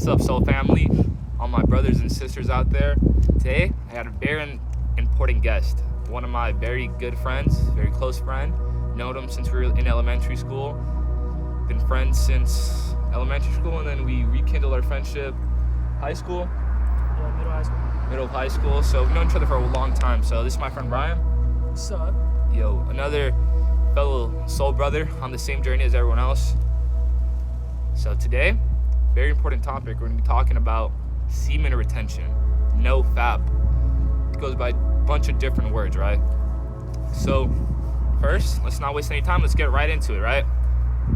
What's up, Soul family? All my brothers and sisters out there. Today, I had a very important guest. One of my very good friends, very close friend. Known him since we were in elementary school. Been friends since elementary school, and then we rekindled our friendship high school. Yeah, middle high school. Middle of high school. So we've known each other for a long time. So this is my friend Brian. What's up? Yo, another fellow soul brother on the same journey as everyone else. So today, very important topic. We're going to be talking about semen retention, NoFap. It goes by a bunch of different words, right? So first, let's not waste any time. Let's get right into it, right?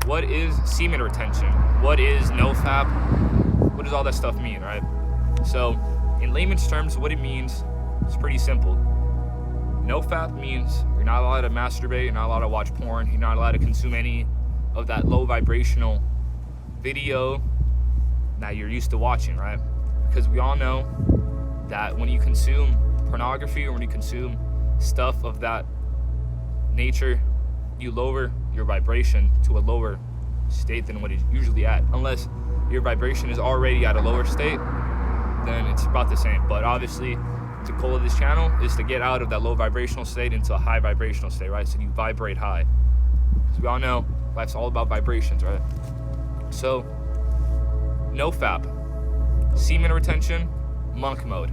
What is semen retention? What is NoFap? What does all that stuff mean, right? So in layman's terms, what it means is pretty simple. NoFap means you're not allowed to masturbate, you're not allowed to watch porn, you're not allowed to consume any of that low vibrational video that you're used to watching, right? Because we all know that when you consume pornography or when you consume stuff of that nature, you lower your vibration to a lower state than what it's usually at. Unless your vibration is already at a lower state, then it's about the same. But obviously, the goal of this channel is to get out of that low vibrational state into a high vibrational state, right? So you vibrate high. Because we all know life's all about vibrations, right? So, NoFap, semen retention, monk mode.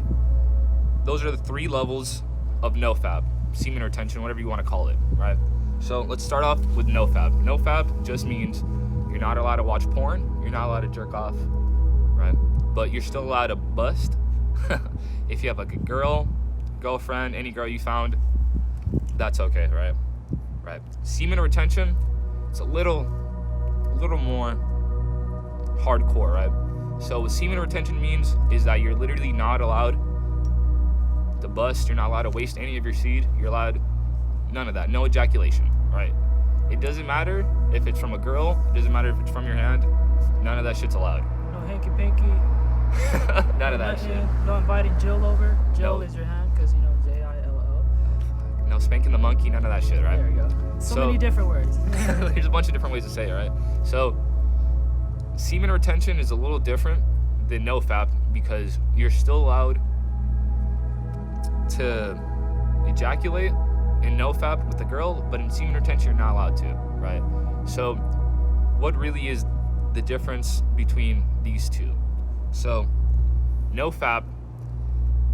Those are the three levels of NoFap, semen retention, whatever you want to call it, right? So let's start off with NoFap. NoFap just means you're not allowed to watch porn, you're not allowed to jerk off, right? But you're still allowed to bust. If you have like a girlfriend, any girl you found, that's okay, right? Right. Semen retention, it's a little more hardcore, right? So what semen retention means is that you're literally not allowed to bust, you're not allowed to waste any of your seed, you're allowed none of that, no ejaculation, right? It doesn't matter if it's from a girl, it doesn't matter if it's from your hand, none of that shit's allowed. No hanky panky. None of that shit. No inviting Jill over. Jill No. is your hand because you know Jill. No spanking the monkey, none of that shit, right? There we go. So many different words. There's a bunch of different ways to say it, right? So semen retention is a little different than NoFap because you're still allowed to ejaculate in NoFap with the girl, but in semen retention you're not allowed to, right? So what really is the difference between these two? So NoFap,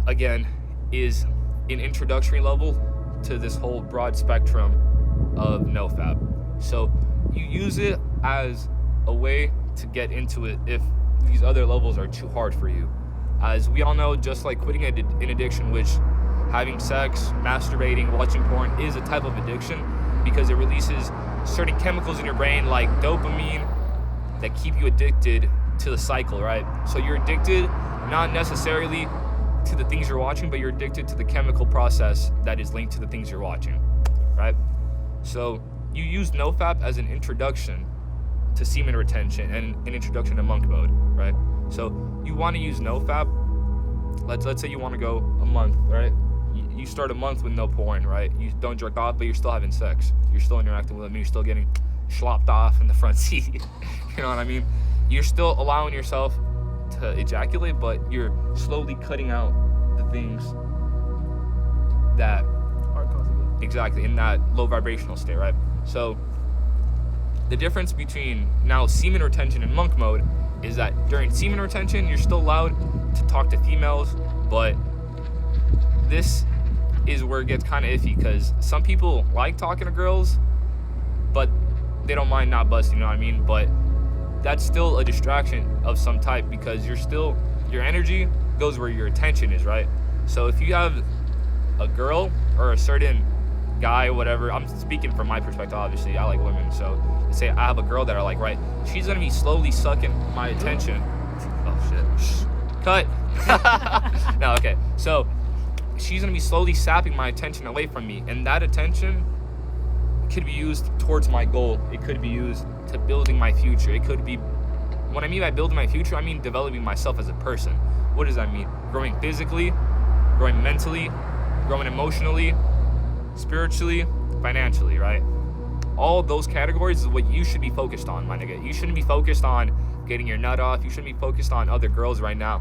again, is an introductory level to this whole broad spectrum of NoFap. So you use it as a way to get into it if these other levels are too hard for you. As we all know, just like quitting an addiction, which having sex, masturbating, watching porn is a type of addiction because it releases certain chemicals in your brain like dopamine that keep you addicted to the cycle, right? So you're addicted not necessarily to the things you're watching, but you're addicted to the chemical process that is linked to the things you're watching, right? So you use NoFap as an introduction to semen retention and an introduction to monk mode, right? So you want to use NoFap. Let's say you want to go a month, right? You start a month with no porn, right? You don't jerk off, but you're still having sex. You're still interacting with them. You're still getting slopped off in the front seat. You know what I mean? You're still allowing yourself to ejaculate, but you're slowly cutting out the things that Are causing it. exactly in that low vibrational state, right? So the difference between now semen retention and monk mode is that during semen retention you're still allowed to talk to females, but this is where it gets kind of iffy because some people like talking to girls, but they don't mind not busting, you know what I mean? But that's still a distraction of some type because your energy goes where your attention is, right? So if you have a girl or a certain guy, whatever, I'm speaking from my perspective, obviously, I like women, so say I have a girl that I like, right? She's gonna be slowly sucking my attention. Oh shit, shh. Cut. No, okay, so she's gonna be slowly sapping my attention away from me, and that attention could be used towards my goal. It could be used to building my future. It could be, when I mean by building my future, I mean developing myself as a person. What does that mean? Growing physically, growing mentally, growing emotionally, spiritually, financially, right? all those categories is what you should be focused on, my nigga. You shouldn't be focused on getting your nut off. You shouldn't be focused on other girls right now.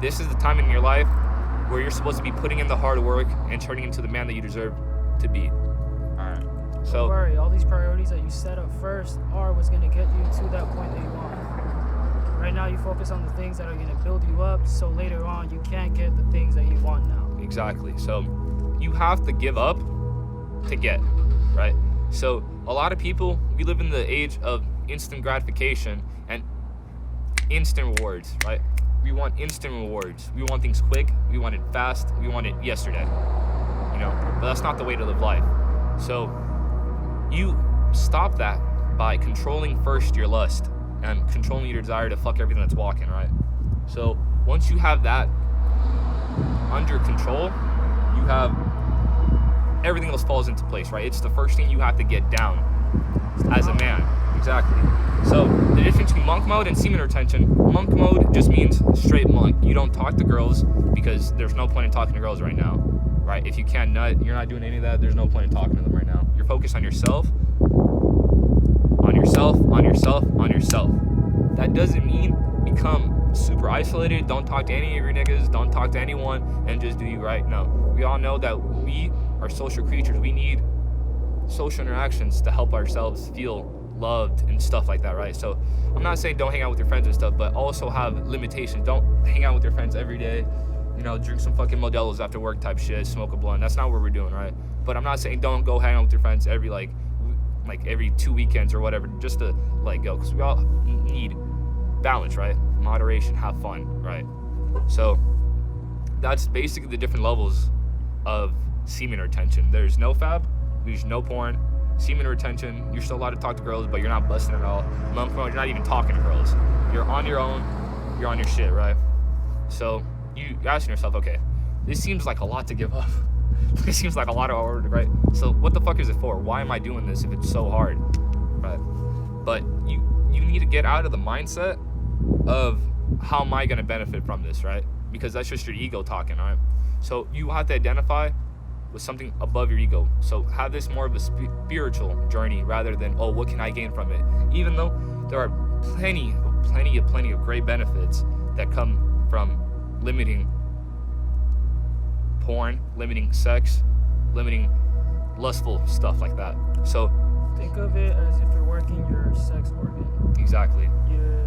This is the time in your life where you're supposed to be putting in the hard work and turning into the man that you deserve to be. Alright. So don't worry, all these priorities that you set up first are what's gonna get you to that point that you want. Right now you focus on the things that are gonna build you up, so later on you can't get the things that you want now. Exactly. So you have to give up to get, right? So a lot of people, we live in the age of instant gratification and instant rewards, right? We want instant rewards. We want things quick. We want it fast. We want it yesterday, you know? But that's not the way to live life. So you stop that by controlling first your lust and controlling your desire to fuck everything that's walking, right? So once you have that under control, you have everything else falls into place, right? It's the first thing you have to get down as a man. Exactly. So the difference between monk mode and semen retention, monk mode just means straight monk. You don't talk to girls because there's no point in talking to girls right now, right? If you can't nut, you're not doing any of that, there's no point in talking to them right now. You're focused on yourself, on yourself, on yourself, on yourself. That doesn't mean become super isolated, don't talk to any of your niggas, don't talk to anyone, and just do you right. No. We all know that we are social creatures. We need social interactions to help ourselves feel loved and stuff like that, right? So I'm not saying don't hang out with your friends and stuff, but also have limitations. Don't hang out with your friends every day, you know, drink some fucking Modelo's after work type shit, smoke a blunt. That's not what we're doing, right? But I'm not saying don't go hang out with your friends every like every 2 weekends or whatever, just to like go, because we all need balance, right? Moderation, have fun, right? So that's basically the different levels of semen retention. There's NoFap, there's no porn. Semen retention, you're still allowed to talk to girls, but you're not busting at all. Monk mode, you're not even talking to girls. You're on your own, you're on your shit, right? So you're asking yourself, okay, this seems like a lot to give up. This seems like a lot of hard, right? So what the fuck is it for? Why am I doing this if it's so hard, right? But you need to get out of the mindset of how am I gonna benefit from this, right? Because that's just your ego talking, right? So you have to identify with something above your ego. So have this more of a spiritual journey rather than, oh, what can I gain from it? Even though there are plenty of great benefits that come from limiting porn, limiting sex, limiting lustful stuff like that. So think of it as if you're working your sex organ. Exactly.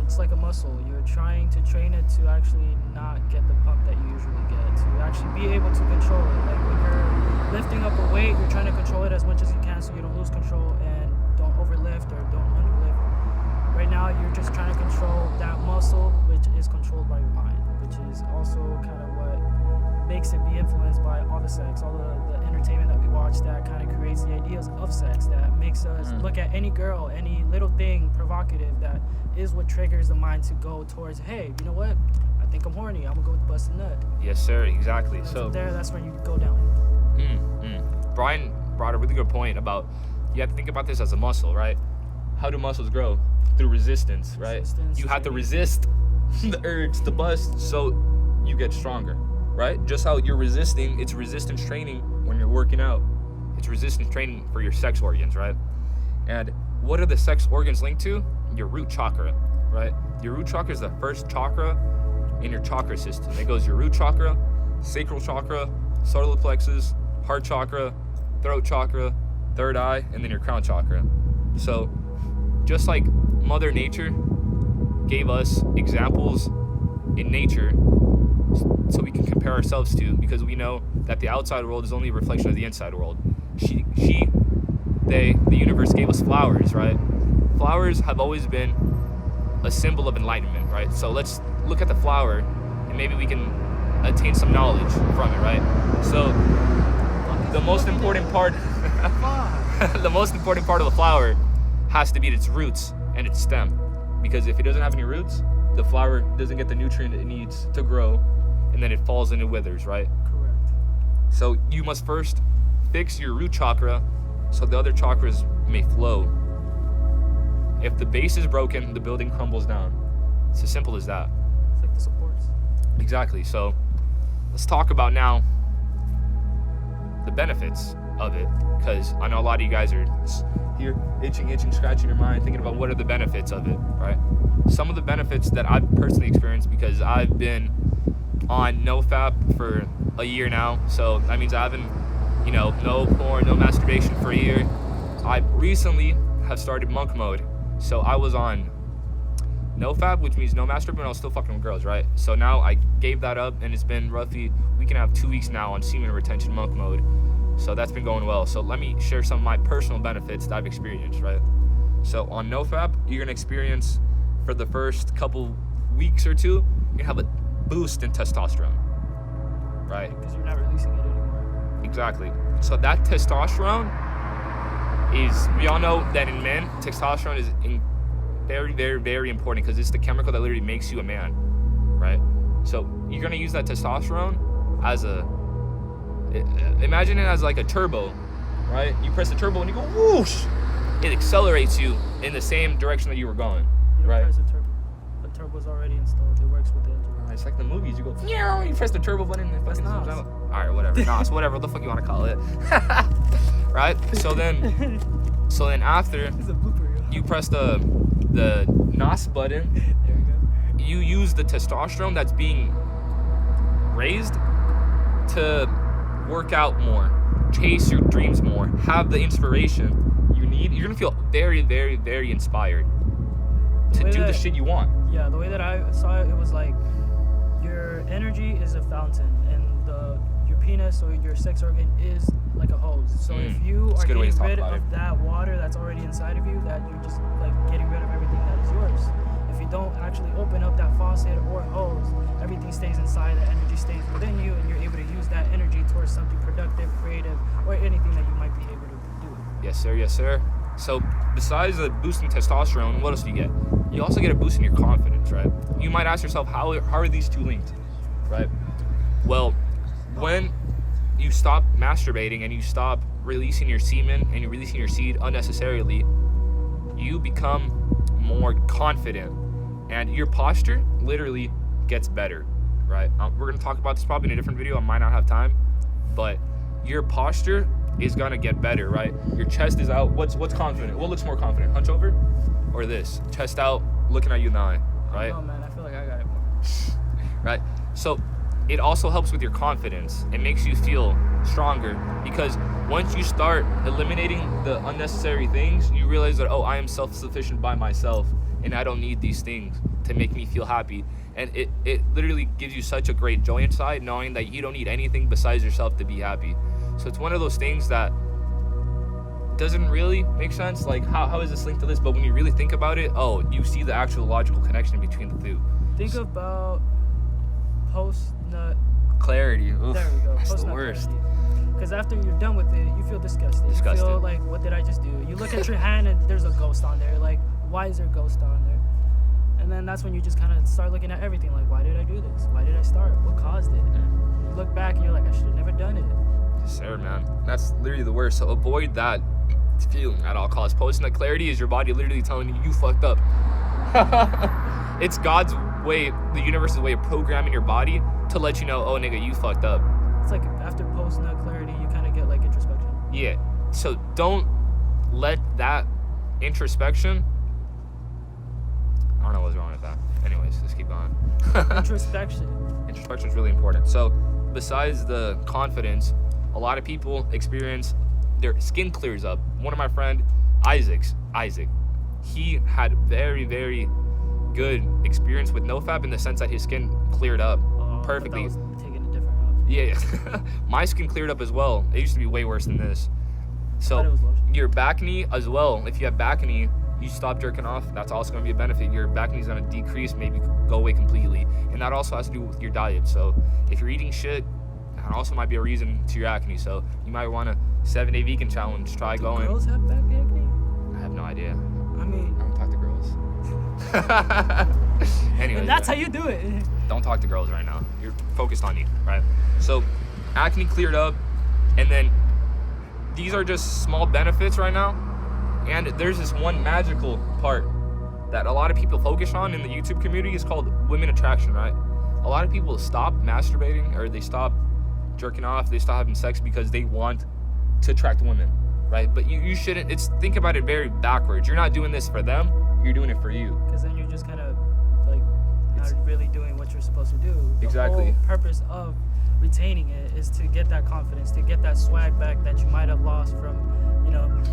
It's like a muscle. You're trying to train it to actually not get the pump that you usually get, to actually be able to control it. Like when you're lifting up a weight, you're trying to control it as much as you can so you don't lose control and don't overlift or don't underlift. Right now, you're just trying to control that muscle, which is controlled by your mind, which is also kind of what makes it be influenced by all the sex, all the entertainment that we watch that kind of creates the ideas of sex, that makes us look at any girl, any little thing provocative, that is what triggers the mind to go towards, hey, you know what? I think I'm horny. I'm gonna go bust a nut. Yes, sir. Exactly. And so from there, that's when you go down. Brian brought a really good point about you have to think about this as a muscle, right? How do muscles grow? Through resistance, right? You have to resist the urge to bust so you get stronger, right? Just how you're resisting, it's resistance training when you're working out. It's resistance training for your sex organs, right? And what are the sex organs linked to? Your root chakra, right? Your root chakra is the first chakra in your chakra system. It goes your root chakra, sacral chakra, solar plexus, heart chakra, throat chakra, third eye, and then your crown chakra. So just like Mother Nature gave us examples in nature so we can compare ourselves to, because we know that the outside world is only a reflection of the inside world. The universe gave us flowers, right? Flowers have always been a symbol of enlightenment, right? So let's look at the flower and maybe we can attain some knowledge from it, right? So the most important part the most important part of the flower has to be its roots and its stem, because if it doesn't have any roots, the flower doesn't get the nutrient it needs to grow, and then it falls and it withers, right? Correct. So you must first fix your root chakra so the other chakras may flow. If the base is broken, the building crumbles down. It's as simple as that. It's like the supports. Exactly. So let's talk about now the benefits of it, because I know a lot of you guys are here itching, scratching your mind, thinking about what are the benefits of it, right? Some of the benefits that I've personally experienced, because I've been on NoFap for a year now, so that means I haven't, no porn, no masturbation for a year. I recently have started monk mode, so I was on NoFap, which means no masturbation, but I was still fucking with girls, right? So now I gave that up, and it's been roughly, we can have 2 weeks now on semen retention monk mode. So that's been going well. So let me share some of my personal benefits that I've experienced, right? So on NoFap, you're gonna experience, for the first couple weeks or two, you're gonna have a boost in testosterone, right? Because you're not releasing it anymore. Exactly. So that testosterone is, we all know that in men, testosterone is very, very, very important, because it's the chemical that literally makes you a man, right? So you're gonna use that testosterone as imagine it as like a turbo, right? You press the turbo and you go whoosh, it accelerates you in the same direction that you were going, You don't right? press the turbo. The turbo's already installed. It works with the engine. It's like the movies, you go, you press the turbo button and it fucking zooms out. All right, whatever, NOS, whatever the fuck you want to call it, right? So then after It's a blooper, yo. you press the NOS button, There we go. you use the testosterone that's being raised to work out more, chase your dreams more, have the inspiration you need. You're gonna feel very, very, very inspired to do the shit you want. Yeah, the way that I saw it, it was like your energy is a fountain, and your penis or your sex organ is like a hose. So if you That's are a good way to getting talk rid about of it. that water that's already inside of you, that you're just like getting rid of everything that is yours. If you don't actually open up that faucet or hose, everything stays inside, the energy stays within you, and you're able to use that energy towards something productive, creative, or anything that you might be able to do. Yes, sir. Yes, sir. So besides the boost in testosterone, what else do you get? You also get a boost in your confidence, right? You might ask yourself, how are these two linked, right? Well, when you stop masturbating and you stop releasing your semen and you're releasing your seed unnecessarily, you become more confident, and your posture literally gets better, right? We're gonna talk about this probably in a different video. I might not have time, but your posture is gonna get better, right? Your chest is out. What's confident? What looks more confident? Hunch over, or this? Chest out, looking at you in the eye, right? Oh man, I feel like I got it more. Right? So it also helps with your confidence. It makes you feel stronger, because once you start eliminating the unnecessary things, you realize that, I am self-sufficient by myself, and I don't need these things to make me feel happy. And it literally gives you such a great joy inside, knowing that you don't need anything besides yourself to be happy. So it's one of those things that doesn't really make sense. Like, how is this linked to this? But when you really think about it, you see the actual logical connection between the two. Think about post-nut Clarity. Oof, There we go. that's the Post-nut worst. Because after you're done with it, you feel disgusted. You feel like, what did I just do? You look at your hand and there's a ghost on there. Like, why is there a ghost on there? And then that's when you just kind of start looking at everything. Like, why did I do this? Why did I start? What caused it? You look back and you're like, I should have never done it. Yes, sir, man. That's literally the worst. So avoid that feeling at all costs. Post-nut clarity is your body literally telling you fucked up. It's God's way, the universe's way of programming your body to let you know, nigga, you fucked up. It's like after post-nut clarity, you kind of get like introspection. Yeah. So don't let that introspection. I don't know what's wrong with that. Anyways, let's keep going. Introspection. Introspection is really important. So besides the confidence, a lot of people experience their skin clears up. One of my friend, Isaac, he had very, very good experience with NoFap in the sense that his skin cleared up perfectly. That was taking a different route. Yeah, my skin cleared up as well. It used to be way worse than this. So your back knee as well. If you have back knee, you stop jerking off. That's also going to be a benefit. Your back knee is going to decrease, maybe go away completely, and that also has to do with your diet. So if you're eating shit, that also might be a reason to your acne. So you might want a 7-day vegan challenge. Try going. Do girls have back acne? I have no idea. I mean, I don't talk to girls. Anyways, and that's how you do it. Don't talk to girls right now. You're focused on you, right? So acne cleared up, and then these are just small benefits right now. And there's this one magical part that a lot of people focus on in the YouTube community. Is called women attraction, right? A lot of people stop masturbating, or they stop jerking off, they stop having sex because they want to attract women, right? But you shouldn't. Think about it very backwards. You're not doing this for them. You're doing it for you. Because then you're just kind of like not really doing what you're supposed to do. Exactly. The whole purpose of retaining it is to get that confidence, to get that swag back that you might have lost from,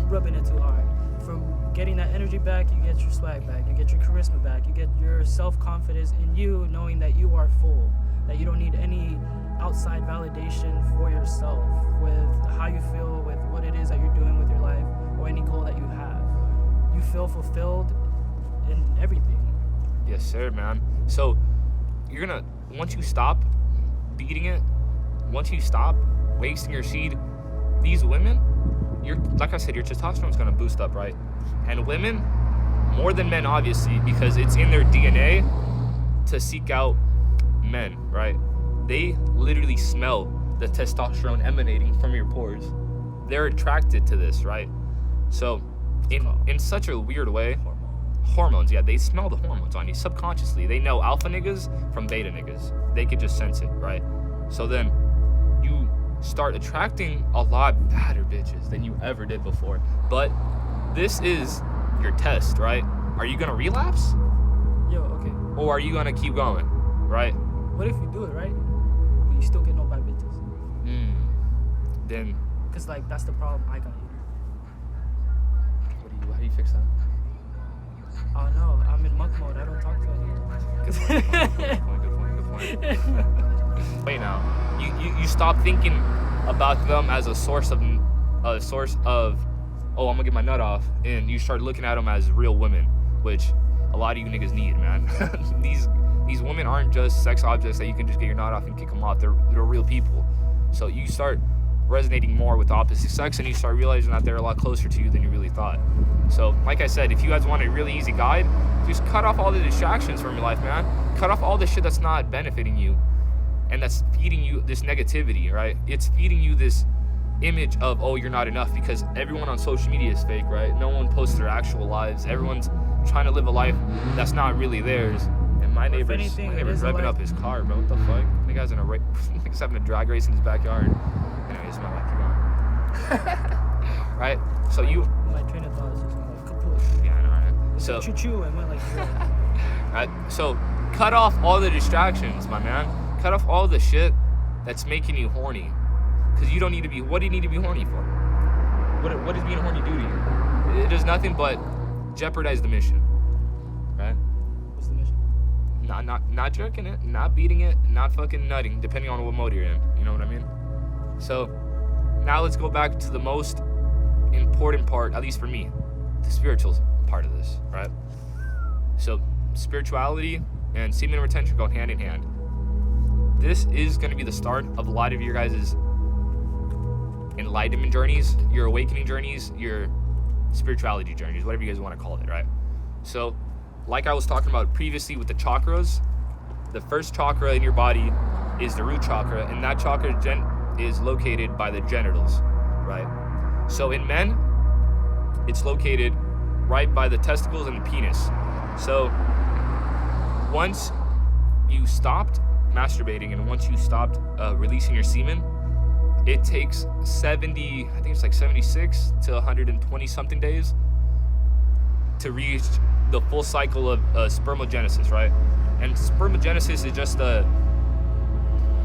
rubbing it too hard. From getting that energy back, you get your swag back, you get your charisma back, you get your self-confidence in you, knowing that you are full, that you don't need any outside validation for yourself with how you feel, with what it is that you're doing with your life, or any goal that you have. You feel fulfilled in everything. Yes, sir, man. So once you stop beating it, once you stop wasting your seed, these women, like I said, your testosterone's gonna boost up, right? And women, more than men, obviously, because it's in their DNA to seek out men, right? They literally smell the testosterone emanating from your pores. They're attracted to this, right? So in such a weird way, hormones, yeah, they smell the hormones on you subconsciously. They know alpha niggas from beta niggas. They could just sense it, right? So then you start attracting a lot badder bitches than you ever did before. But this is your test, right? Are you gonna relapse? Okay. Or are you gonna keep going, right? What if you do it, right? But you still get no bad bitches? Then... Because, that's the problem I got here. How do you fix that? Oh, no. I'm in monk mode. I don't talk to anyone. Good point. Wait now. You stop thinking about them as a source of oh, I'm gonna get my nut off, and you start looking at them as real women, which a lot of you niggas need, man. These women aren't just sex objects that you can just get your nut off and kick them off. They're real people. So you start resonating more with the opposite sex, and you start realizing that they're a lot closer to you than you really thought. So, like I said, if you guys want a really easy guide, just cut off all the distractions from your life, man. Cut off all the shit that's not benefiting you and that's feeding you this negativity, right? It's feeding you this image of, oh, you're not enough, because everyone on social media is fake, right? No one posts their actual lives. Everyone's trying to live a life that's not really theirs. And my neighbor's revving up his car, bro. What the fuck? The guy's nigga's having a drag race in his backyard. Anyways, my life, keep going. Right? So my train of thought is just like kaput. Yeah, I know, right? So choo-choo and went like right? So cut off all the distractions, my man. Cut off all the shit that's making you horny. Because you don't need to be, what do you need to be horny for? What does being horny do to you? It does nothing but jeopardize the mission, right? What's the mission? Not jerking it, not beating it, not fucking nutting, depending on what mode you're in. You know what I mean? So now let's go back to the most important part, at least for me, the spiritual part of this, right? So spirituality and semen retention go hand in hand. This is going to be the start of a lot of your guys' enlightenment journeys, your awakening journeys, your spirituality journeys, whatever you guys want to call it, right? So, like I was talking about previously with the chakras, the first chakra in your body is the root chakra, and that chakra is located by the genitals, right? So in men, it's located right by the testicles and the penis. So once you stopped masturbating and once you stopped releasing your semen, it takes 76 to 120 something days to reach the full cycle of spermogenesis, right? And spermogenesis is just the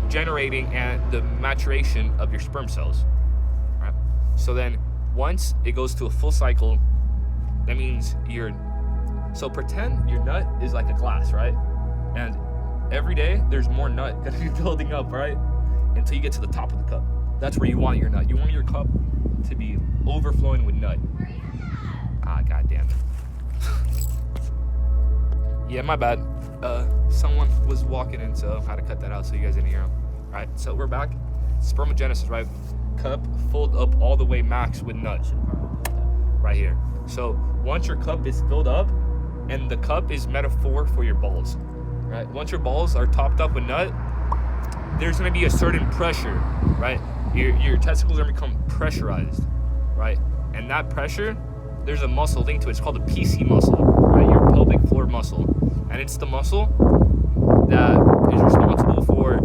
generating and the maturation of your sperm cells, right? So then once it goes to a full cycle, that means so pretend your nut is like a glass, right? And every day there's more nut gonna be building up, right? Until you get to the top of the cup. That's where you want your nut. You want your cup to be overflowing with nut. God damn it. Yeah, my bad. Someone was walking in, so I had to cut that out so you guys didn't hear him. Alright, so we're back. Spermogenesis, right? Cup filled up all the way max with nut. Right here. So once your cup is filled up, and the cup is metaphor for your balls, right? Once your balls are topped up with nut, there's gonna be a certain pressure, right? Your testicles are gonna become pressurized, right? And that pressure, there's a muscle linked to it. It's called the PC muscle, right? Your pelvic floor muscle. And it's the muscle that is responsible for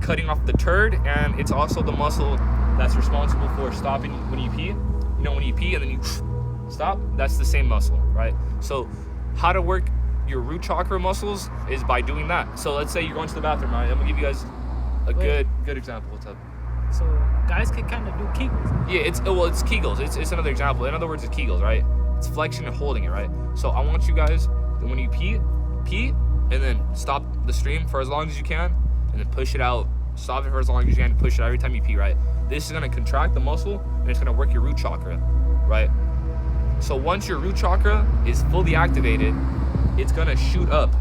cutting off the turd, and it's also the muscle that's responsible for stopping when you pee. You know, when you pee and then you stop, that's the same muscle, right? So how to work your root chakra muscles is by doing that. So let's say you're going to the bathroom, right? I'm gonna give you guys a good example. What's up? So guys can kind of do Kegels. Yeah, it's Kegels. It's another example. In other words, it's Kegels, right? It's flexion and holding it, right? So I want you guys, when you pee, and then stop the stream for as long as you can, and then push it out. Stop it for as long as you can, push it out every time you pee, right? This is gonna contract the muscle, and it's gonna work your root chakra, right? So once your root chakra is fully activated, it's gonna shoot up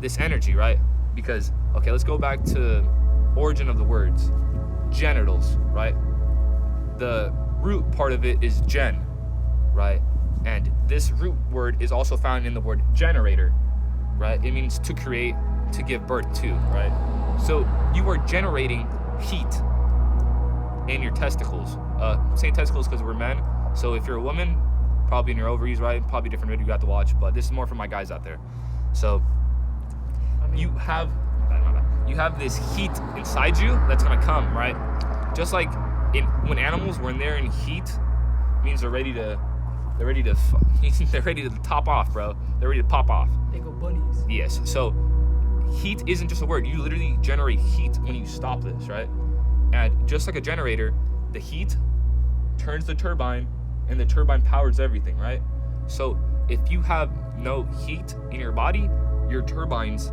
this energy, right? Because, okay, let's go back to origin of the words. Genitals, right? The root part of it is gen, right? And this root word is also found in the word generator, right? It means to create, to give birth to, right? So you are generating heat in your testicles. Saying testicles because we're men. So if you're a woman, probably in your ovaries, right? Probably a different video you got to watch, but this is more for my guys out there. So you have this heat inside you that's gonna come, right? Just like when animals, when they're in heat, means they're ready to top off, bro. They're ready to pop off. They go bunnies. Yes. So heat isn't just a word. You literally generate heat when you stop this, right? And just like a generator, the heat turns the turbine, and the turbine powers everything, right? So if you have no heat in your body, your turbines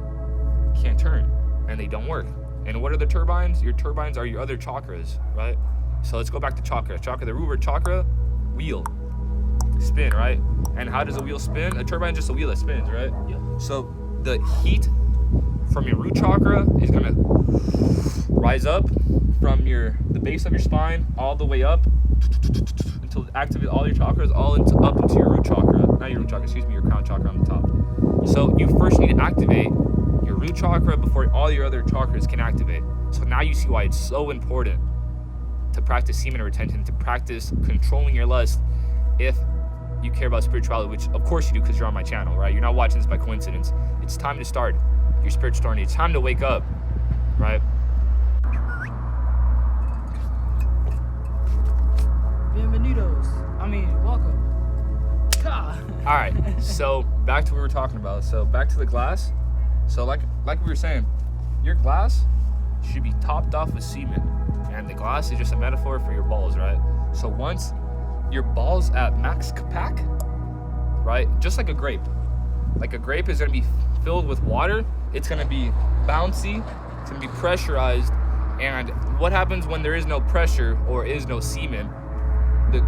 can't turn, and they don't work. And what are the turbines? Your turbines are your other chakras, right? So let's go back to chakra. The root word chakra, wheel, spin, right? And how does a wheel spin? A turbine is just a wheel that spins, right? Yep. So the heat from your root chakra is gonna rise up from the base of your spine all the way up until activate all your chakras, up into your root chakra. Not your root chakra, excuse me, your crown chakra on the top. So you first need to activate your root chakra before all your other chakras can activate. So now you see why it's so important to practice semen retention, to practice controlling your lust if you care about spirituality, which of course you do because you're on my channel, right? You're not watching this by coincidence. It's time to start your spiritual journey. It's time to wake up, right? Bienvenidos. Welcome. All right, so back to what we were talking about. So back to the glass. So like we were saying, your glass should be topped off with semen, and the glass is just a metaphor for your balls, right? So once your balls at max pack, right? Just like a grape is gonna be filled with water. It's gonna be bouncy. It's gonna be pressurized. And what happens when there is no pressure or is no semen? The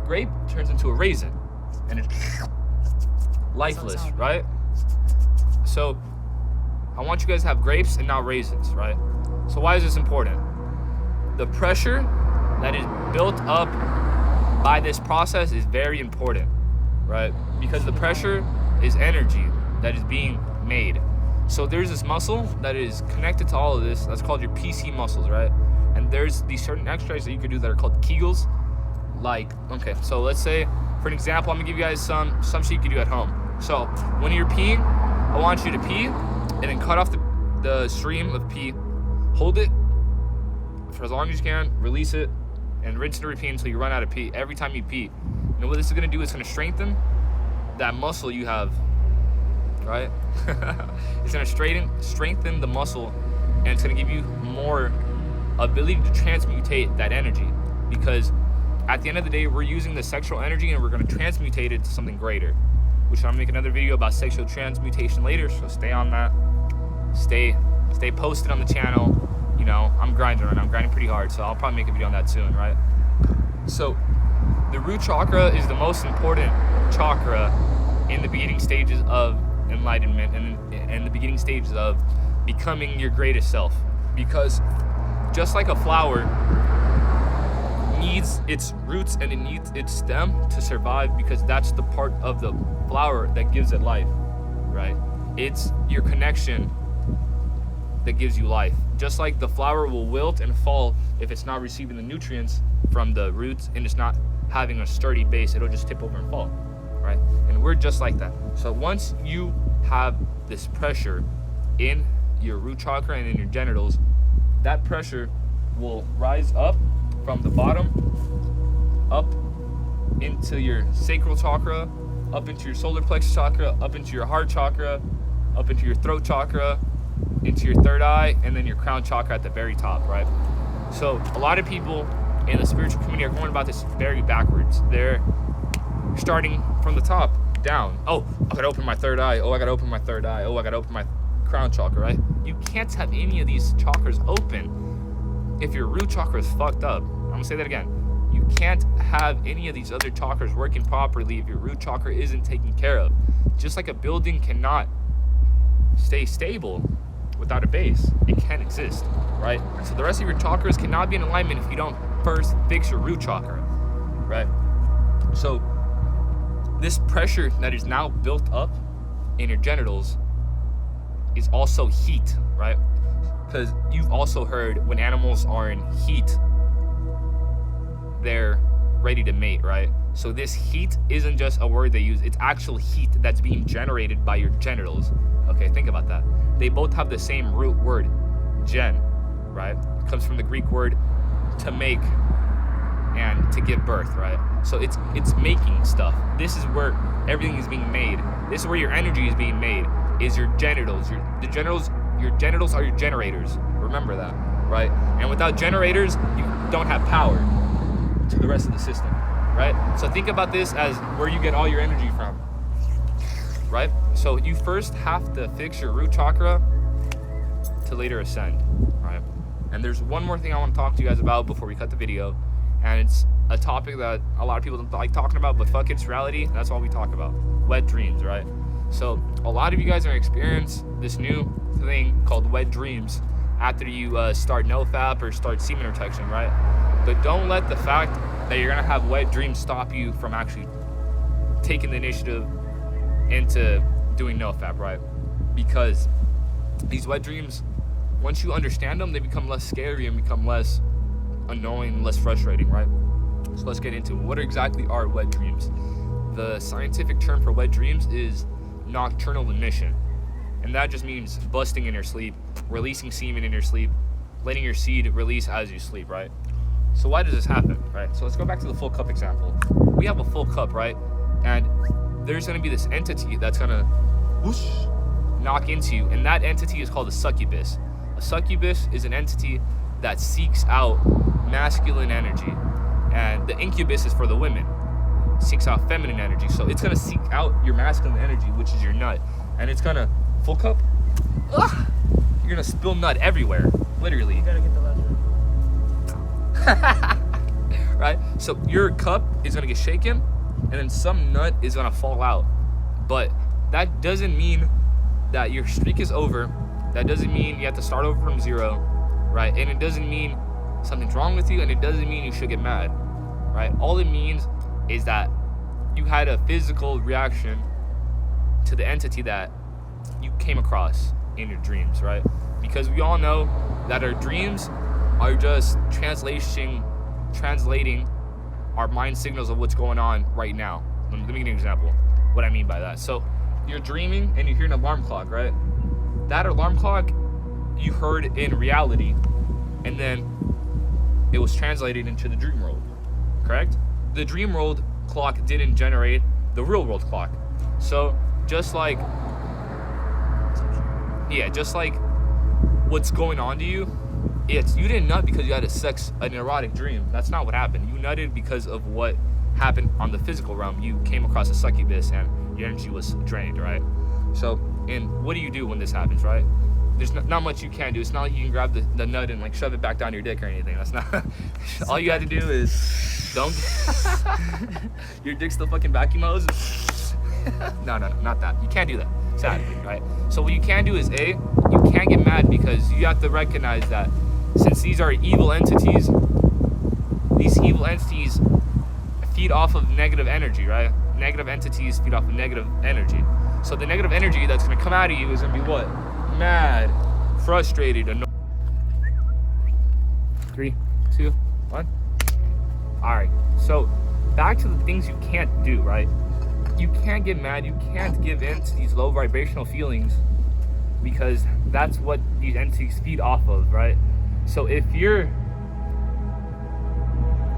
grape turns into a raisin, and it's lifeless, right? So I want you guys to have grapes and not raisins, right? So why is this important? The pressure that is built up by this process is very important, right? Because the pressure is energy that is being made. So there's this muscle that is connected to all of this. That's called your PC muscles, right? And there's these certain exercises that you can do that are called Kegels. Like, okay, so let's say, for an example, I'm gonna give you guys some shit you can do at home. So when you're peeing, I want you to pee and then cut off the stream of pee. Hold it for as long as you can, release it, and rinse and repeat until you run out of pee every time you pee. And what this is gonna do is gonna strengthen that muscle you have, right? It's gonna strengthen the muscle, and it's gonna give you more ability to transmutate that energy, because at the end of the day, we're using the sexual energy and we're gonna transmutate it to something greater, which I'm gonna make another video about sexual transmutation later, so stay on that. Stay posted on the channel. You know, I'm grinding right now. I'm grinding pretty hard, so I'll probably make a video on that soon, right? So the root chakra is the most important chakra in the beginning stages of enlightenment and the beginning stages of becoming your greatest self. Because just like a flower needs its roots and it needs its stem to survive, because that's the part of the flower that gives it life, right? It's your connection that gives you life. Just like the flower will wilt and fall if it's not receiving the nutrients from the roots and it's not having a sturdy base, it'll just tip over and fall, right? And we're just like that. So once you have this pressure in your root chakra and in your genitals, that pressure will rise up from the bottom, up into your sacral chakra, up into your solar plexus chakra, up into your heart chakra, up into your throat chakra, into your third eye, and then your crown chakra at the very top, right? So a lot of people in the spiritual community are going about this very backwards. They're starting from the top down. Oh, I gotta open my third eye. Oh, I gotta open my third eye. Oh, I gotta open my crown chakra, right? You can't have any of these chakras open if your root chakra is fucked up. I'm gonna say that again. You can't have any of these other chakras working properly if your root chakra isn't taken care of. Just like a building cannot stay stable without a base, it can't exist, right? So the rest of your chakras cannot be in alignment if you don't first fix your root chakra, right? So this pressure that is now built up in your genitals is also heat, right? Because you've also heard when animals are in heat, they're ready to mate, right? So this heat isn't just a word they use, it's actual heat that's being generated by your genitals. Okay, think about that. They both have the same root word, gen, right? It comes from the Greek word to make and to give birth, right? So it's making stuff. This is where everything is being made. This is where your energy is being made, is your genitals. Your genitals are your generators. Remember that, right? And without generators, you don't have power to the rest of the system, right? So think about this as where you get all your energy from, right? So you first have to fix your root chakra to later ascend, right? And there's one more thing I want to talk to you guys about before we cut the video, and it's a topic that a lot of people don't like talking about, but fuck, it's reality. That's all we talk about. Wet dreams, right? So a lot of you guys are gonna experience this new thing called wet dreams after you start NoFap or start semen retention, right? But don't let the fact that you're gonna have wet dreams stop you from actually taking the initiative into doing NoFap, right? Because these wet dreams, once you understand them, they become less scary and become less annoying, less frustrating, right? So let's get into what exactly are wet dreams. The scientific term for wet dreams is nocturnal emission, and that just means busting in your sleep, releasing semen in your sleep, letting your seed release as you sleep, right? So why does this happen, right? So let's go back to the full cup example. We have a full cup, right? And there's gonna be this entity that's gonna whoosh, knock into you, and that entity is called a succubus. A succubus is an entity that seeks out masculine energy, and the incubus is for the women, seeks out feminine energy. So it's gonna seek out your masculine energy, which is your nut, and it's gonna full cup. Ugh, you're gonna spill nut everywhere, literally. You gotta get the last one. Right? So your cup is gonna get shaken, and then some nut is gonna fall out. But that doesn't mean that your streak is over. That doesn't mean you have to start over from zero, right? And it doesn't mean something's wrong with you, and it doesn't mean you should get mad, right? All it means is that you had a physical reaction to the entity that you came across in your dreams, right? Because we all know that our dreams are just translating our mind signals of what's going on right now. Let me give you an example what I mean by that. So you're dreaming and you hear an alarm clock, right? That alarm clock you heard in reality, and then it was translated into the dream world, correct? The dream world clock didn't generate the real world clock. So just like what's going on to you, you didn't nut because you had an erotic dream. That's not what happened. You nutted because of what happened on the physical realm. You came across a succubus and your energy was drained, right? So, and what do you do when this happens, right? There's not much you can do. It's not like you can grab the nut and like shove it back down your dick or anything. That's not. All you have to do is don't. Your dick's the fucking vacuum hose. No, not that. You can't do that. Sadly, right? So what you can do is you can't get mad because you have to recognize that since these are evil entities, these evil entities feed off of negative energy, right? Negative entities feed off of negative energy. So the negative energy that's gonna come out of you is gonna be what? Mad, frustrated, annoyed. 3, 2, 1. Alright, so back to the things you can't do, right? You can't get mad, you can't give in to these low vibrational feelings because that's what these entities feed off of, right? So if you're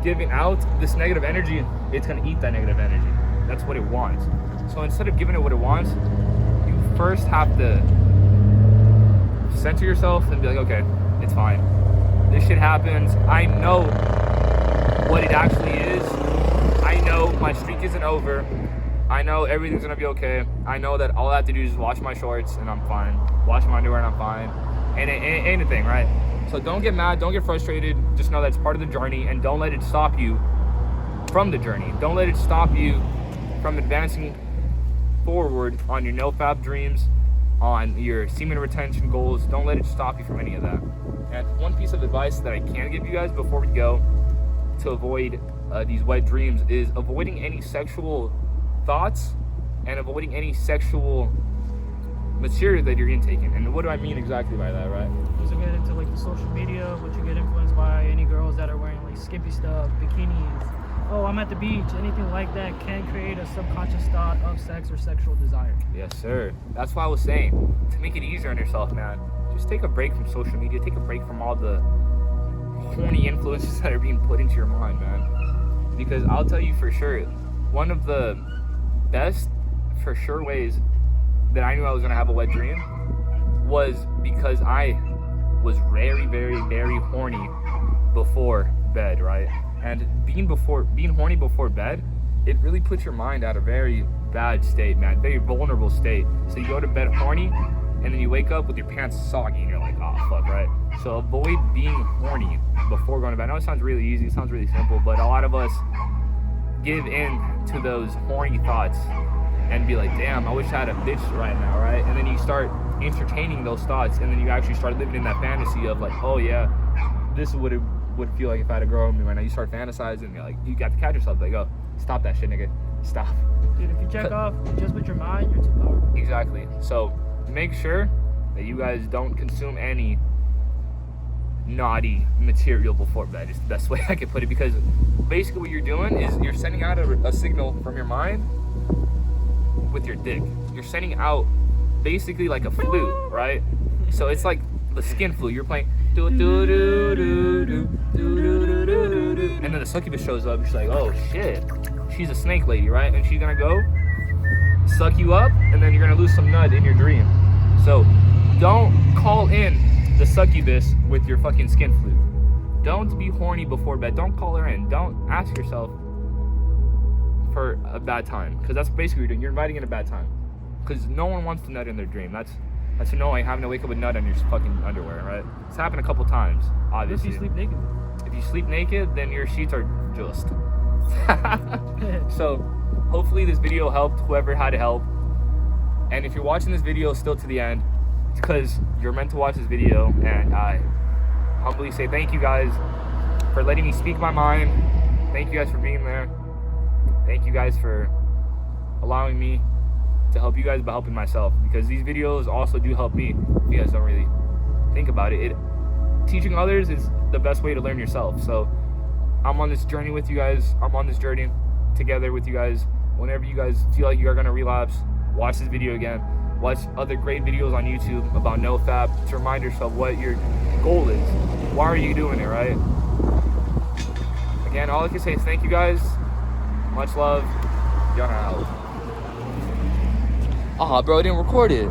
giving out this negative energy, it's gonna eat that negative energy. That's what it wants. So instead of giving it what it wants, you first have to center yourself and be like, okay, it's fine. This shit happens. I know what it actually is. I know my streak isn't over. I know everything's gonna be okay. I know that all I have to do is wash my shorts and I'm fine. Wash my underwear and I'm fine. And anything, right? So don't get mad, don't get frustrated. Just know that's part of the journey, and don't let it stop you from the journey. Don't let it stop you from advancing forward on your NoFap dreams, on your semen retention goals. Don't let it stop you from any of that. And one piece of advice that I can give you guys before we go to avoid these wet dreams is avoiding any sexual thoughts and avoiding any sexual material that you're intaking. And what do I mean exactly by that, right? Does it get into like the social media? Would you get influenced by any girls that are wearing like skimpy stuff, bikinis? Oh, I'm at the beach. Anything like that can create a subconscious thought of sex or sexual desire. Yes, sir. That's why I was saying, to make it easier on yourself, man, just take a break from social media. Take a break from all the horny influences that are being put into your mind, man. Because I'll tell you for sure, one of the best, for sure, ways that I knew I was going to have a wet dream was because I was very, very, very horny before bed, right? And being horny before bed, it really puts your mind at a very bad state, man. Very vulnerable state. So you go to bed horny, and then you wake up with your pants soggy, and you're like, oh, fuck, right? So avoid being horny before going to bed. I know it sounds really easy, it sounds really simple, but a lot of us give in to those horny thoughts and be like, damn, I wish I had a bitch right now, right? And then you start entertaining those thoughts, and then you actually start living in that fantasy of like, oh yeah, this is what it would feel like if I had a girl with me right now. You start fantasizing, and you're like, you got to catch yourself, like, oh, stop that shit, nigga, stop. Dude, if you check off just with your mind, you're too powerful. Exactly. So make sure that you guys don't consume any naughty material before bed. It's the best way I could put it, because basically what you're doing is you're sending out a signal from your mind with your dick. You're sending out basically like a flute, right? So it's like the skin flute. You're playing do do do do do do do do do, and then the succubus shows up. She's like, oh shit, she's a snake lady, right? And she's gonna go suck you up, and then you're gonna lose some nut in your dream. So don't call in the succubus with your fucking skin flute. Don't be horny before bed. Don't call her in. Don't ask yourself for a bad time, because that's basically what you're doing. You're inviting in a bad time, because no one wants to nut in their dream. That's annoying, having to wake up with nut on your fucking underwear, right? It's happened a couple times, obviously. If you sleep naked. If you sleep naked, then your sheets are just. So hopefully this video helped whoever had to help. And if you're watching this video still to the end, it's because you're meant to watch this video, and I humbly say thank you guys for letting me speak my mind. Thank you guys for being there. Thank you guys for allowing me to help you guys by helping myself, because these videos also do help me. If you guys don't really think about it, teaching others is the best way to learn yourself. So I'm on this journey with you guys. I'm on this journey together with you guys. Whenever you guys feel like you are going to relapse, watch this video again. Watch other great videos on YouTube about NoFap to remind yourself what your goal is. Why are you doing it, right? Again, all I can say is thank you guys. Much love. Y'all out. Bro, I didn't record it.